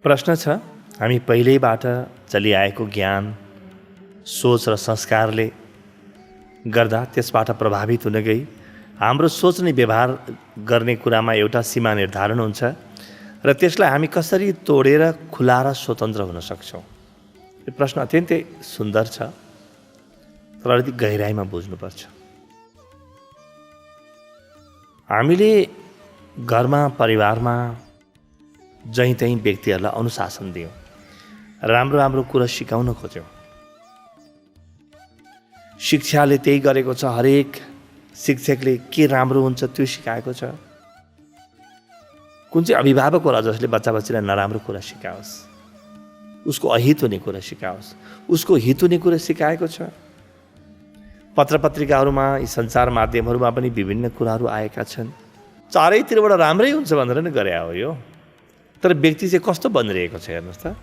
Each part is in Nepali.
प्रश्न छ, हामी पहिल्यैबाट चलिआएको ज्ञान, सोच र संस्कारले गर्दा त्यसबाट प्रभावित हुन गई हाम्रो सोच्ने व्यवहार गर्ने कुरामा एउटा सीमा निर्धारण हुन्छ र त्यसलाई हामी कसरी तोडेर खुला र स्वतन्त्र हुन सक्छौँ। यो प्रश्न अत्यन्तै सुन्दर छ, तर अलिकति गहिराइमा बुझ्नुपर्छ। हामीले घरमा, परिवारमा जहीँ तहीँ व्यक्तिहरूलाई अनुशासन दियौँ, राम्रो राम्रो कुरा सिकाउन खोज्यौँ। शिक्षाले त्यही गरेको छ, हरेक शिक्षकले के राम्रो हुन्छ त्यो सिकाएको छ। कुन चाहिँ अभिभावक होला जसले बच्चा-बच्चीलाई नराम्रो कुरा सिकाओस्, उसको अहित हुने कुरा सिकाओस्, उसको हित हुने कुरा सिकाएको छ। पत्रपत्रिकाहरूमा, यी सञ्चार माध्यमहरूमा पनि विभिन्न कुराहरू आएका छन्। चारैतिरबाट राम्रै हुन्छ भनेर नै गरे हो यो, तर व्यक्ति चाहिँ कस्तो बनिरहेको छ हेर्नुहोस् त।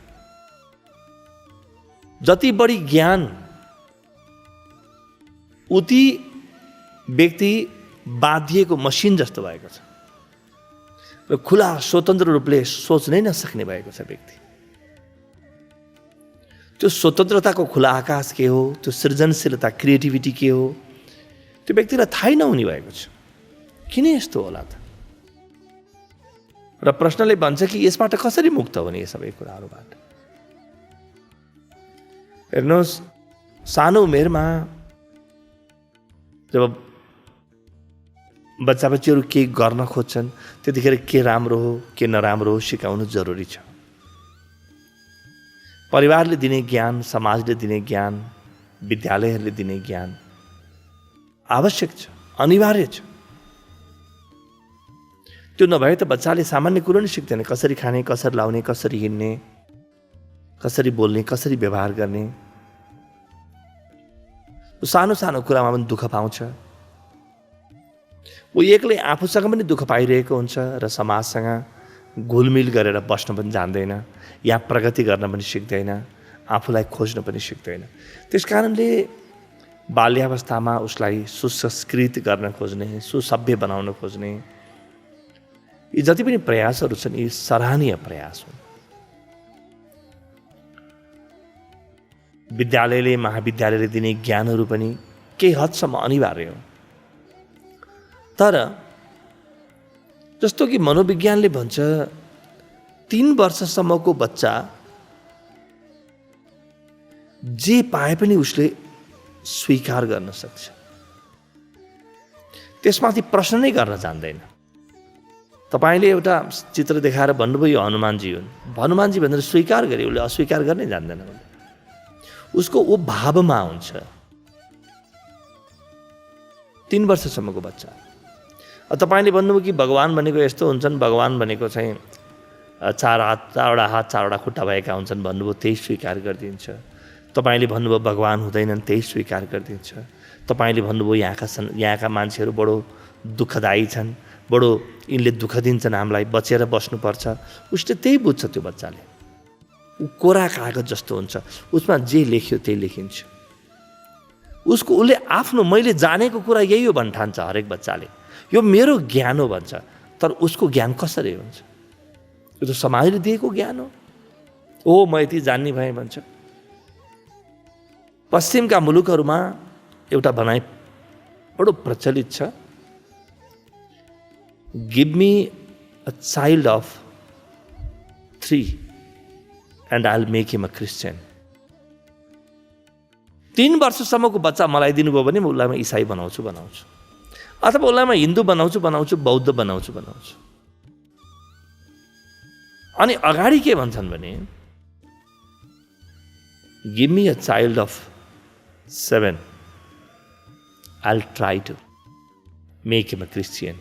जति बढी ज्ञान उति व्यक्ति बाधिएको मसिन जस्तो भएको छ र खुला स्वतन्त्र रूपले सोच्नै नसक्ने भएको छ व्यक्ति। त्यो स्वतन्त्रताको खुला आकाश के हो, त्यो सृजनशीलता, क्रिएटिभिटी के हो, त्यो व्यक्तिलाई थाहै नहुने भएको छ। किन यस्तो होला त? र प्रश्नले भन्छ कि यसबाट कसरी मुक्त हुने यी सबै कुराहरूबाट? हेर्नुहोस्, सानो उमेरमा जब बच्चा-बच्चीहरू केही गर्न खोज्छन् त्यतिखेर के राम्रो हो, के नराम्रो हो सिकाउनु जरुरी छ। परिवारले दिने ज्ञान, समाजले दिने ज्ञान, विद्यालयहरूले दिने ज्ञान आवश्यक छ, अनिवार्य छ। त्यो नभए त बच्चाले सामान्य कुरो नै सिक्दैन। कसरी खाने, कसरी लाउने, कसरी हिँड्ने, कसरी बोल्ने, कसरी व्यवहार गर्ने। सानो सानो कुरामा पनि दुःख पाउँछ। ऊ एक्लै आफूसँग पनि दुःख पाइरहेको हुन्छ र समाजसँग घुलमिल गरेर बस्न पनि जान्दैन, या प्रगति गर्न पनि सिक्दैन, आफूलाई खोज्न पनि सिक्दैन। त्यस कारणले बाल्यावस्थामा उसलाई सुसंस्कृत गर्न खोज्ने, सुसभ्य बनाउन खोज्ने यी जति पनि प्रयासहरू छन्, यी सराहनीय प्रयास हुन्। विद्यालयले, महाविद्यालयले दिने ज्ञानहरू पनि केही हदसम्म अनिवार्य हो। तर जस्तो कि मनोविज्ञानले भन्छ 3 वर्षसम्मको बच्चा जे पाए पनि उसले स्वीकार गर्न सक्छ, त्यसमाथि प्रश्न नै गर्न जान्दैन। तपाईले एउटा चित्र देखाएर भन्नुभयो यो हनुमानजी हुन्, हनुमानजी भनेर स्वीकार गरे, उसले अस्वीकार गर्नै जान्दैन। उसको ऊ भावमा हुन्छ। 3 वर्षसम्मको बच्चा। तपाईले भन्नुभयो कि भगवान भनेको यस्तो हुन्छन्, भगवान भनेको चाहिँ 4 हात, 4वटा हात, 4वटा खुट्टा भएका हुन्छन् भन्नुभयो, त्यही स्वीकार गरिदिन्छ। तपाईले भन्नुभयो भगवान हुँदैनन्, त्यही स्वीकार गरिदिन्छ। तपाईले भन्नुभयो यहाँका मान्छेहरू बडो दुःखदायी छन्, बडो यिनले दुःख दिन्छन्, हामीलाई बचेर बस्नुपर्छ, उसले त्यही बुझ्छ। त्यो बच्चाले ऊ कोरा कागज जस्तो हुन्छ, उसमा जे लेख्यो त्यही लेखिन्छ। उसले आफ्नो मैले जानेको कुरा यही हो भन्न ठान्छ। हरेक बच्चाले यो मेरो ज्ञान हो भन्छ, तर उसको ज्ञान कसरी हुन्छ? यो त समाजले दिएको ज्ञान हो। ओ म यति जान्ने भएँ भन्छ। पश्चिमका मुलुकहरूमा एउटा भनाइ बडो प्रचलित छ, give me a child of 3 and I'll make him a Christian. 3 वर्षसम्मको बच्चा मलाई दिनुभयो भने म उसलाई म इसाई बनाउँछु, अथवा उसलाई म हिन्दू बनाउँछु, बौद्ध बनाउँछु। अनि अगाडि के भन्छन् भने give me a child of 7, I'll try to make him a Christian.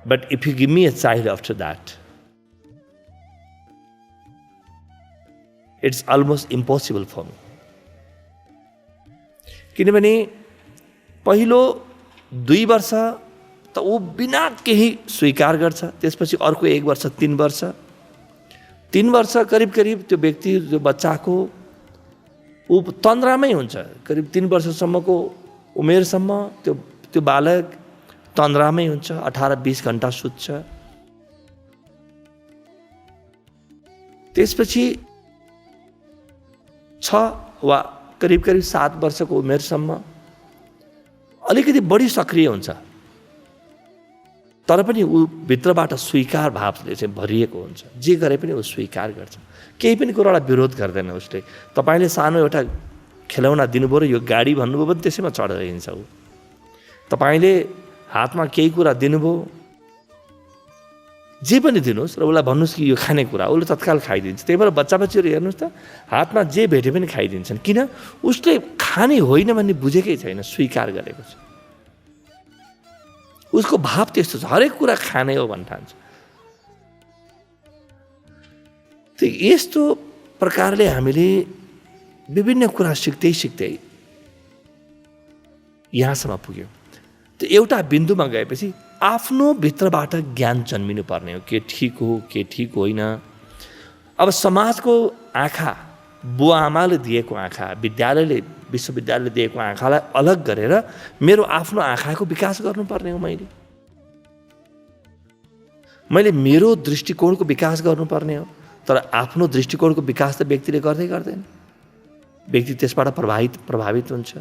But if you give me a child after that, it's almost impossible for me. किनभने पहिलो 2 वर्ष त ऊ बिना केही स्वीकार गर्छ, त्यसपछि अर्को 1 वर्ष, 3 वर्ष, 3 वर्ष करिब त्यो व्यक्ति, त्यो बच्चाको ऊ तन्द्रामै हुन्छ। करिब 3 वर्षसम्मको उमेरसम्म त्यो बालक तन्द्रामै हुन्छ, 18-20 घण्टा सुत्छ। त्यसपछि 6 वा करिब 7 वर्षको उमेरसम्म अलिकति बढी सक्रिय हुन्छ, तर पनि ऊ भित्रबाट स्वीकार भावले चाहिँ भरिएको हुन्छ। जे गरे पनि ऊ स्वीकार गर्छ, केही पनि कुरालाई विरोध गर्दैन उसले। तपाईँले सानो एउटा खेलौना दिनुभयो र यो गाडी भन्नुभयो भने त्यसैमा चढेर हिँड्छ ऊ। तपाईँले हातमा केही कुरा दिनुभयो, जे पनि दिनुहोस् र उसलाई भन्नुहोस् कि यो खाने कुरा, उसले तत्काल खाइदिन्छ। त्यही भएर बच्चा बच्चीहरू हेर्नुहोस् त, हातमा जे भेटे पनि खाइदिन्छन्। किन? उसले खाने होइन भन्ने बुझेकै छैन, स्वीकार गरेको छ। उसको भाव त्यस्तो छ, हरेक कुरा खाने हो भन्न ठान्छ। त यस्तो प्रकारले हामीले विभिन्न कुरा सिक्दै सिक्दै यहाँसम्म पुग्यौँ। त एउटा बिन्दुमा गएपछि आफ्नो भित्रबाट ज्ञान जन्मिनु पर्ने हो, के ठिक हो के ठिक होइन। अब समाजको आँखा, बुवा आमाले दिएको आँखा, विद्यालयले विश्वविद्यालयले दिएको आँखालाई अलग गरेर मेरो आफ्नो आँखाको विकास गर्नुपर्ने हो। मैले मेरो दृष्टिकोणको विकास गर्नुपर्ने हो। तर आफ्नो दृष्टिकोणको विकास त व्यक्तिले गर्दैन। व्यक्ति त्यसबाट प्रभावित हुन्छ।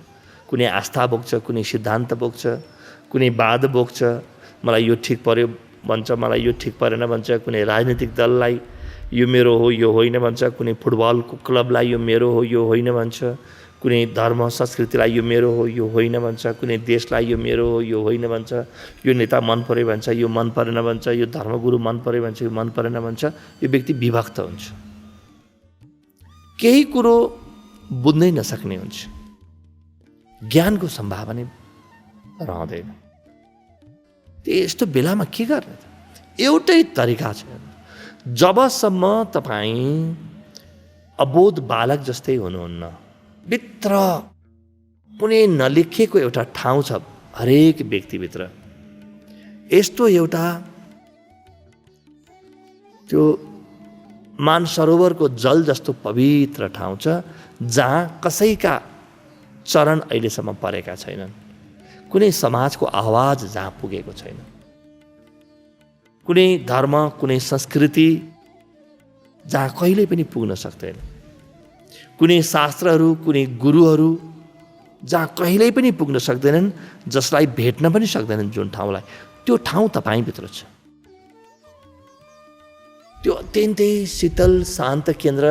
कुनै आस्था बोक्छ, कुनै सिद्धान्त बोक्छ, कुनै वाद बोक्छ। मलाई यो ठिक पर्यो भन्छ, मलाई यो ठिक परेन भन्छ। कुनै राजनीतिक दललाई यो मेरो हो यो होइन भन्छ, कुनै फुटबलको क्लबलाई यो मेरो हो यो होइन भन्छ, कुनै धर्म संस्कृतिलाई यो मेरो हो यो होइन भन्छ, कुनै देशलाई यो मेरो हो यो होइन भन्छ, यो नेता मन पर्यो भन्छ, यो मन परेन भन्छ, यो धर्मगुरु मन पर्यो भन्छ, यो मन परेन भन्छ। यो व्यक्ति विभक्त हुन्छ, केही कुरो बुझ्नै नसक्ने हुन्छ, ज्ञानको सम्भावना रहँदैन। यस्तो बेलामा के गर्ने त? एउटै तरिका छ। जबसम्म तपाईँ अबोध बालक जस्तै हुनुहुन्न, भित्र कुनै नलेखिएको एउटा ठाउँ छ हरेक व्यक्तिभित्र। यस्तो एउटा त्यो मानसरोवरको जल जस्तो पवित्र ठाउँ छ जहाँ कसैका चरण अहिलेसम्म परेका छैनन्। कुनै समाजको आवाज जहाँ पुगेको छैन, कुनै धर्म, कुनै संस्कृति जहाँ कहिल्यै पनि पुग्न सक्दैन, कुनै शास्त्रहरू, कुनै गुरुहरू जहाँ कहिल्यै पनि पुग्न सक्दैनन्, जसलाई भेट्न पनि सक्दैनन्, जुन ठाउँलाई, त्यो ठाउँ तपाईँभित्र छ। त्यो अत्यन्तै शीतल शान्त केन्द्र,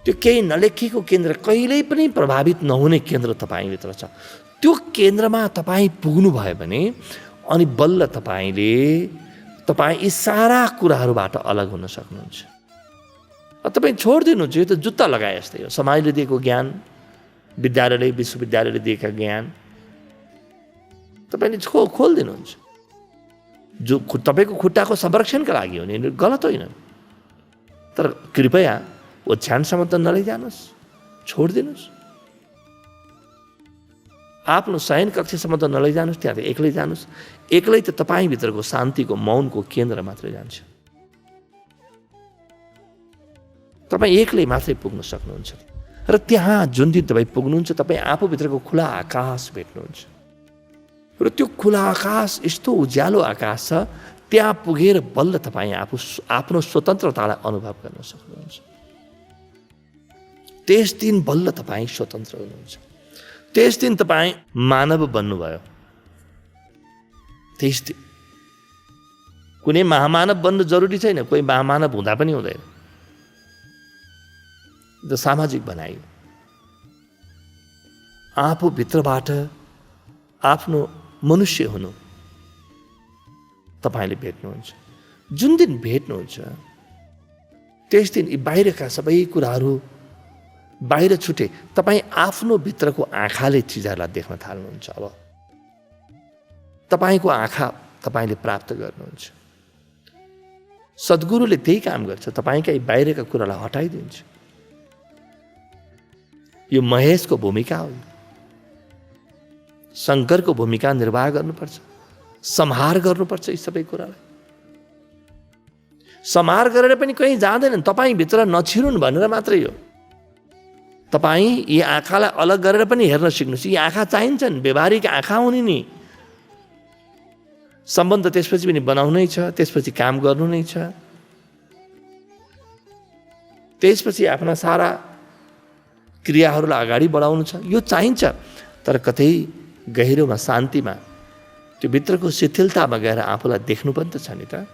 त्यो केही नलेखिएको केन्द्र, कहिल्यै पनि प्रभावित नहुने केन्द्र तपाईँभित्र छ। त्यो केन्द्रमा तपाईँ पुग्नुभयो भने अनि बल्ल तपाईँ यी सारा कुराहरूबाट अलग हुन सक्नुहुन्छ। तपाईँ छोडिदिनुहुन्छ, यो त जुत्ता लगाए जस्तै हो। समाजले दिएको ज्ञान, विद्यालयले विश्वविद्यालयले दिएका ज्ञान तपाईँले खोलिदिनुहुन्छ। जो तपाईँको खुट्टाको संरक्षणका लागि हो नि, गलत होइन। तर कृपया ओछ्यानसम्म त नलैजानुहोस्, छोडिदिनुहोस्। आफ्नो शयन कक्षसम्म त नलैजानुहोस्, त्यहाँ त एक्लै जानुहोस्। एक्लै त तपाईँभित्रको शान्तिको, मौनको केन्द्र मात्रै जान्छ। तपाईँ एक्लै मात्रै पुग्न सक्नुहुन्छ। र त्यहाँ जुन दिन तपाईँ पुग्नुहुन्छ, तपाईँ आफूभित्रको खुला आकाश भेट्नुहुन्छ। र त्यो खुला आकाश यस्तो उज्यालो आकाश छ, त्यहाँ पुगेर बल्ल तपाईँ आफ्नो स्वतन्त्रतालाई अनुभव गर्न सक्नुहुन्छ। त्यस दिन बल्ल तपाईँ स्वतन्त्र हुनुहुन्छ। त्यस दिन तपाईँ मानव बन्नुभयो। त्यस दिन कुनै महामानव बन्नु जरुरी छैन, कोही महामानव हुँदा पनि हुँदैन। त सामाजिक बनाइयो। आफूभित्रबाट आफ्नो मनुष्य हुनु तपाईँले भेट्नुहुन्छ। जुन दिन भेट्नुहुन्छ, त्यस दिन यी बाहिरका सबै कुराहरू बाहिर छुटे, तपाईँ आफ्नो भित्रको आँखाले चिजहरूलाई देख्न थाल्नुहुन्छ। अब तपाईँको आँखा तपाईँले प्राप्त गर्नुहुन्छ। सद्गुरुले त्यही काम गर्छ, तपाईँका यी बाहिरका कुरालाई हटाइदिन्छ। यो महेशको भूमिका हो। शङ्करको भूमिका निर्वाह गर्नुपर्छ, संहार गर्नुपर्छ यी सबै कुरालाई। संहार गरेर पनि कहीँ जाँदैनन्, तपाईँभित्र नछिरुन् भनेर मात्रै हो। तपाईँ यी आँखालाई अलग गरेर पनि हेर्न सिक्नुहोस्। यी आँखा चाहिन्छन्, व्यवहारिक आँखा हुने नि। सम्बन्ध त्यसपछि पनि बनाउनै छ, त्यसपछि काम गर्नु नै छ। त्यसपछि आफ्ना सारा क्रियाहरूलाई अगाडि बढाउनु छ, यो चाहिन्छ। तर कतै गहिरोमा, शान्तिमा, त्यो भित्रको शिथिलतामा गएर आफूलाई देख्नु पनि त छ नि त।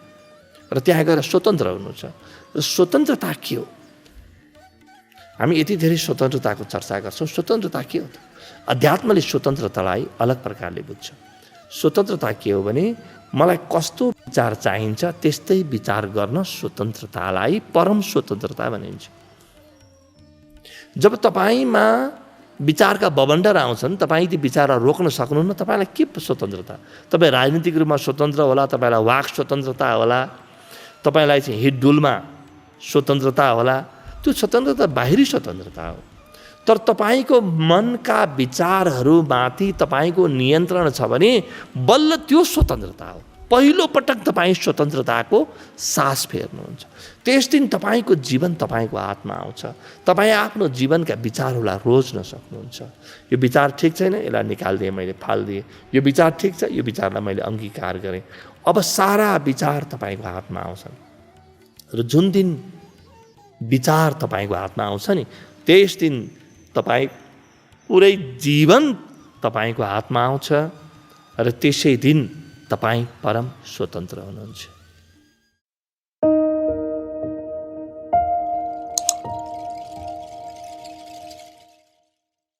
र त्यहाँ गएर स्वतन्त्र हुनु छ। र स्वतन्त्रता के हो? हामी यति धेरै स्वतन्त्रताको चर्चा गर्छौँ। स्वतन्त्रता के हो त? अध्यात्मले स्वतन्त्रतालाई अलग प्रकारले बुझ्छ। स्वतन्त्रता के हो भने मलाई कस्तो विचार चाहिन्छ त्यस्तै विचार गर्न स्वतन्त्रतालाई परम स्वतन्त्रता भनिन्छ। जब तपाईँमा विचारका बबन्डर आउँछन्, तपाईँ ती विचारलाई रोक्न सक्नुहुन्न, तपाईँलाई के स्वतन्त्रता? तपाईँ राजनीतिक रूपमा स्वतन्त्र होला, तपाईँलाई वाक स्वतन्त्रता होला, तपाईँलाई चाहिँ हिडडुलमा स्वतन्त्रता होला, त्यो स्वतन्त्रता बाहिरी स्वतन्त्रता हो। तर तपाईँको मनका विचारहरूमाथि तपाईँको नियन्त्रण छ भने बल्ल त्यो स्वतन्त्रता हो। पहिलो पटक तपाईँ स्वतन्त्रताको सास फेर्नुहुन्छ। त्यस दिन तपाईँको जीवन तपाईँको हातमा आउँछ। तपाईँ आफ्नो जीवनका विचारहरूलाई रोज्न सक्नुहुन्छ। यो विचार ठिक छैन, यसलाई निकालिदिएँ, मैले फालिदिएँ। यो विचार ठिक छ, यो विचारलाई मैले अङ्गीकार गरेँ। अब सारा विचार तपाईँको हातमा आउँछन्। र जुन दिन विचार तपाईँको हातमा आउँछ नि, त्यस दिन तपाईँ पुरै जीवन तपाईँको हातमा आउँछ। र त्यसै दिन तपाईँ परम स्वतन्त्र हुनुहुन्छ।